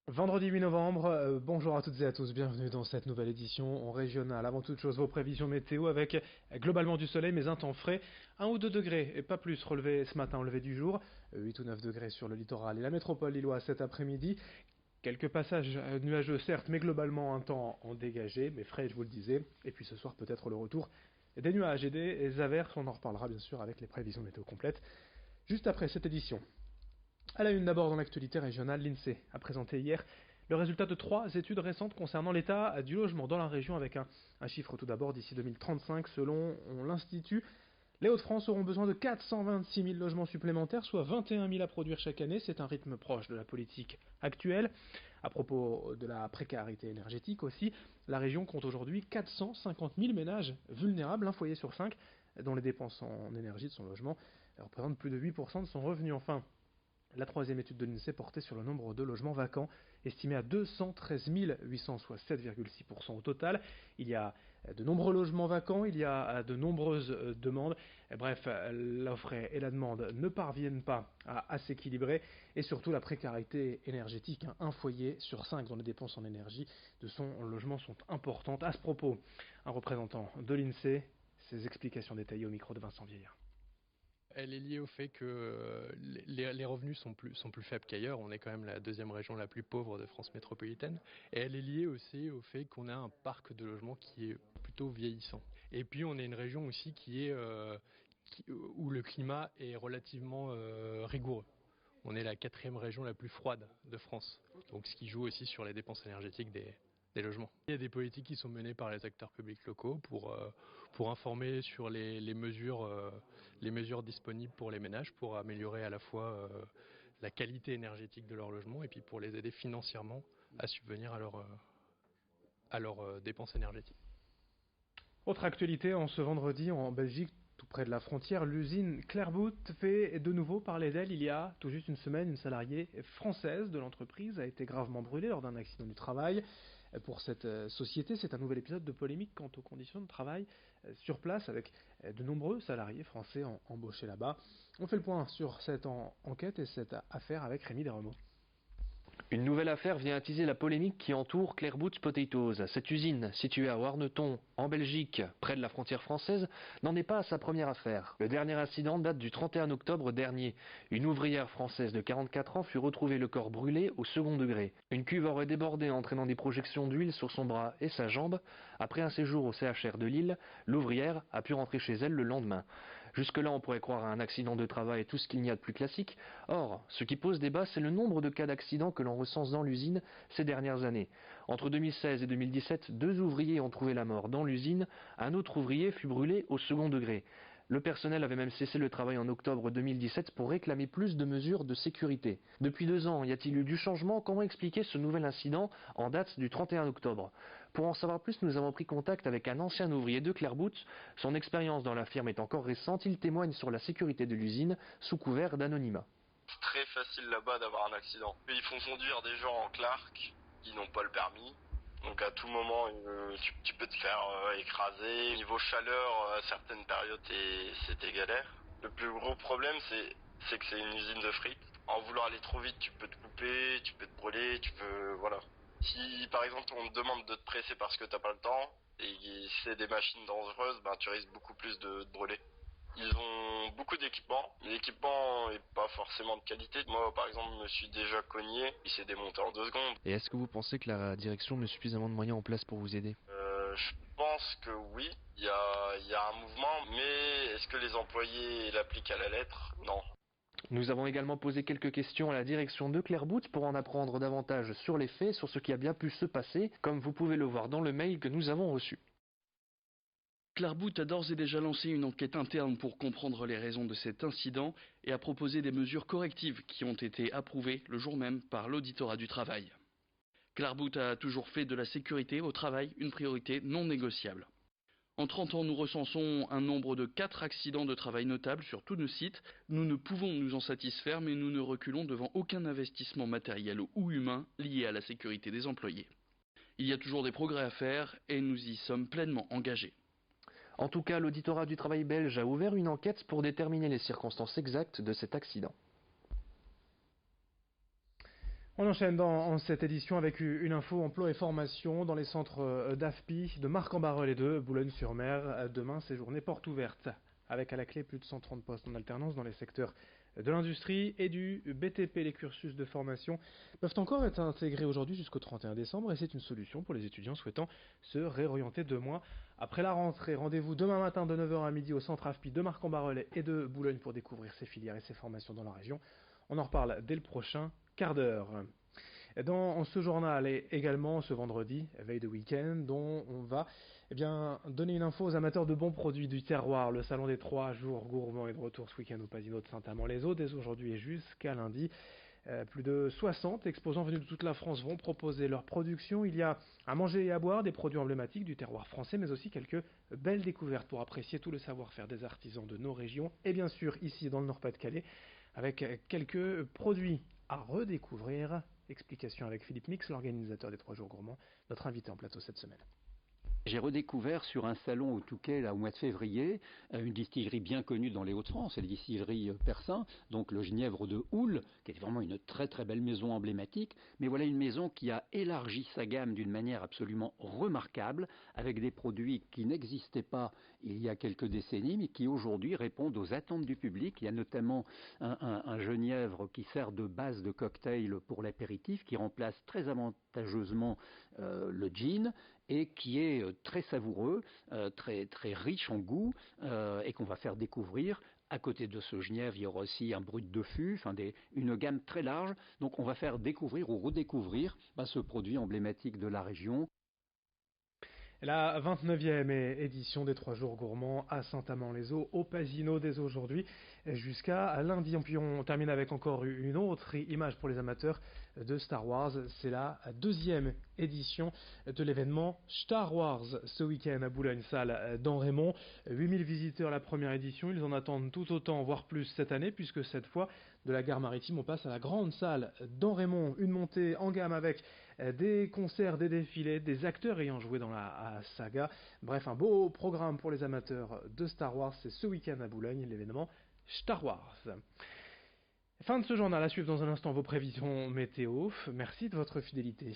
Vendredi 8 novembre, bonjour à toutes et à tous, bienvenue dans cette nouvelle édition en régional. Avant toute chose, vos prévisions météo avec globalement du soleil mais un temps frais, 1 ou 2 degrés et pas plus relevés ce matin au lever du jour, 8 ou 9 degrés sur le littoral et la métropole lilloise cet après-midi. Quelques passages nuageux certes, mais globalement un temps en dégagé, mais frais je vous le disais. Et puis ce soir peut-être le retour des nuages et des averses, on en reparlera bien sûr avec les prévisions météo complètes. Juste après cette édition, à la une d'abord dans l'actualité régionale, l'INSEE a présenté hier le résultat de 3 études récentes concernant l'état du logement dans la région avec un chiffre tout d'abord d'ici 2035 selon l'Institut. Les Hauts-de-France auront besoin de 426 000 logements supplémentaires, soit 21 000 à produire chaque année. C'est un rythme proche de la politique actuelle. À propos de la précarité énergétique aussi, la région compte aujourd'hui 450 000 ménages vulnérables, un foyer sur 5, dont les dépenses en énergie de son logement représentent plus de 8% de son revenu. Enfin, la troisième étude de l'INSEE portait sur le nombre de logements vacants, estimé à 213 800, soit 7,6% au total. Il y a de nombreux logements vacants, il y a de nombreuses demandes. Bref, l'offre et la demande ne parviennent pas à s'équilibrer. Et surtout, la précarité énergétique. Un foyer sur 5 dont les dépenses en énergie de son logement sont importantes. À ce propos, un représentant de l'INSEE, ses explications détaillées au micro de Vincent Vieillard. Elle est liée au fait que les revenus sont plus faibles qu'ailleurs. On est quand même la deuxième région la plus pauvre de France métropolitaine. Et elle est liée aussi au fait qu'on a un parc de logements qui est plutôt vieillissant. Et puis on est une région aussi où le climat est relativement rigoureux. On est la quatrième région la plus froide de France. Donc ce qui joue aussi sur les dépenses énergétiques des logements. Il y a des politiques qui sont menées par les acteurs publics locaux pour informer sur les mesures disponibles pour les ménages, pour améliorer à la fois la qualité énergétique de leur logement et puis pour les aider financièrement à subvenir à leurs dépenses énergétiques. Autre actualité, en ce vendredi en Belgique, tout près de la frontière, l'usine Clairbout fait de nouveau parler d'elle. Il y a tout juste une semaine, une salariée française de l'entreprise a été gravement brûlée lors d'un accident du travail. Pour cette société, c'est un nouvel épisode de polémique quant aux conditions de travail sur place avec de nombreux salariés français embauchés là-bas. On fait le point sur cette enquête et cette affaire avec Rémi Desremeaux. Une nouvelle affaire vient attiser la polémique qui entoure Clairbout Potatoes. Cette usine, située à Warneton, en Belgique, près de la frontière française, n'en est pas à sa première affaire. Le dernier incident date du 31 octobre dernier. Une ouvrière française de 44 ans fut retrouvée le corps brûlé au second degré. Une cuve aurait débordé entraînant des projections d'huile sur son bras et sa jambe. Après un séjour au CHR de Lille, l'ouvrière a pu rentrer chez elle le lendemain. Jusque-là, on pourrait croire à un accident de travail tout ce qu'il y a de plus classique. Or, ce qui pose débat, c'est le nombre de cas d'accidents que l'on recense dans l'usine ces dernières années. Entre 2016 et 2017, 2 ouvriers ont trouvé la mort dans l'usine, un autre ouvrier fut brûlé au second degré. Le personnel avait même cessé le travail en octobre 2017 pour réclamer plus de mesures de sécurité. Depuis 2 ans, y a-t-il eu du changement? Comment expliquer ce nouvel incident en date du 31 octobre? Pour en savoir plus, nous avons pris contact avec un ancien ouvrier de Clairbout. Son expérience dans la firme est encore récente. Il témoigne sur la sécurité de l'usine sous couvert d'anonymat. C'est très facile là-bas d'avoir un accident. Ils font conduire des gens en Clark qui n'ont pas le permis. Donc à tout moment, tu peux te faire écraser. Niveau chaleur, à certaines périodes, c'était galère. Le plus gros problème, c'est que c'est une usine de frites. En vouloir aller trop vite, tu peux te couper, tu peux te brûler, voilà. Si par exemple on te demande de te presser parce que t'as pas le temps, et c'est des machines dangereuses, ben tu risques beaucoup plus de te brûler. Ils ont beaucoup d'équipements. L'équipement est pas forcément de qualité. Moi, par exemple, je me suis déjà cogné. Il s'est démonté en 2 secondes. Et est-ce que vous pensez que la direction met suffisamment de moyens en place pour vous aider? Je pense que oui. Il y a un mouvement, mais est-ce que les employés l'appliquent à la lettre? Non. Nous avons également posé quelques questions à la direction de Clairbout pour en apprendre davantage sur les faits, sur ce qui a bien pu se passer, comme vous pouvez le voir dans le mail que nous avons reçu. Clairbout a d'ores et déjà lancé une enquête interne pour comprendre les raisons de cet incident et a proposé des mesures correctives qui ont été approuvées le jour même par l'auditorat du travail. Clairbout a toujours fait de la sécurité au travail une priorité non négociable. En 30 ans, nous recensons un nombre de 4 accidents de travail notables sur tous nos sites. Nous ne pouvons nous en satisfaire, mais nous ne reculons devant aucun investissement matériel ou humain lié à la sécurité des employés. Il y a toujours des progrès à faire et nous y sommes pleinement engagés. En tout cas, l'auditorat du travail belge a ouvert une enquête pour déterminer les circonstances exactes de cet accident. On enchaîne en cette édition avec une info emploi et formation dans les centres d'AFPI de Marc-en-Barœul et de Boulogne-sur-Mer. Demain, c'est journée porte ouverte, avec à la clé plus de 130 postes en alternance dans les secteurs de l'industrie et du BTP. Les cursus de formation peuvent encore être intégrés aujourd'hui jusqu'au 31 décembre et c'est une solution pour les étudiants souhaitant se réorienter 2 mois après la rentrée. Rendez-vous demain matin de 9h à midi au centre AFPI de Marc-en-Barœul et de Boulogne pour découvrir ces filières et ces formations dans la région. On en reparle dès le prochain quart d'heure. Dans ce journal et également ce vendredi, veille de week-end, dont on va donner une info aux amateurs de bons produits du terroir. Le salon des 3 jours gourmands est de retour ce week-end au Pasino de Saint-Amand-les-Eaux. Dès aujourd'hui et jusqu'à lundi, plus de 60 exposants venus de toute la France vont proposer leur production. Il y a à manger et à boire, des produits emblématiques du terroir français, mais aussi quelques belles découvertes pour apprécier tout le savoir-faire des artisans de nos régions. Et bien sûr, ici dans le Nord-Pas-de-Calais, avec quelques produits à redécouvrir. Explication avec Philippe Mix, l'organisateur des 3 jours gourmands, notre invité en plateau cette semaine. J'ai redécouvert sur un salon au Touquet là, au mois de février une distillerie bien connue dans les Hauts-de-France, c'est la distillerie Persin, donc le Genièvre de Houle, qui est vraiment une très très belle maison emblématique, mais voilà une maison qui a élargi sa gamme d'une manière absolument remarquable, avec des produits qui n'existaient pas il y a quelques décennies, mais qui aujourd'hui répondent aux attentes du public. Il y a notamment un Genièvre qui sert de base de cocktail pour l'apéritif, qui remplace très avantageusement le gin, et qui est très savoureux, très, très riche en goût, et qu'on va faire découvrir. À côté de ce Genièvre, il y aura aussi un brut de fût, une gamme très large. Donc on va faire découvrir ou redécouvrir ce produit emblématique de la région. La 29e édition des 3 jours gourmands à Saint-Amand-les-Eaux, au Pasino dès aujourd'hui jusqu'à lundi. Puis on termine avec encore une autre image pour les amateurs de Star Wars. C'est la 2e édition de l'événement Star Wars ce week-end à Boulogne-Salle dans Raymond. 8000 visiteurs la première édition, ils en attendent tout autant, voire plus cette année, puisque cette fois, de la gare maritime, on passe à la grande salle dans Raymond. Une montée en gamme avec des concerts, des défilés, des acteurs ayant joué dans la saga. Bref, un beau programme pour les amateurs de Star Wars. C'est ce week-end à Boulogne, l'événement Star Wars. Fin de ce journal, à suivre dans un instant vos prévisions météo. Merci de votre fidélité.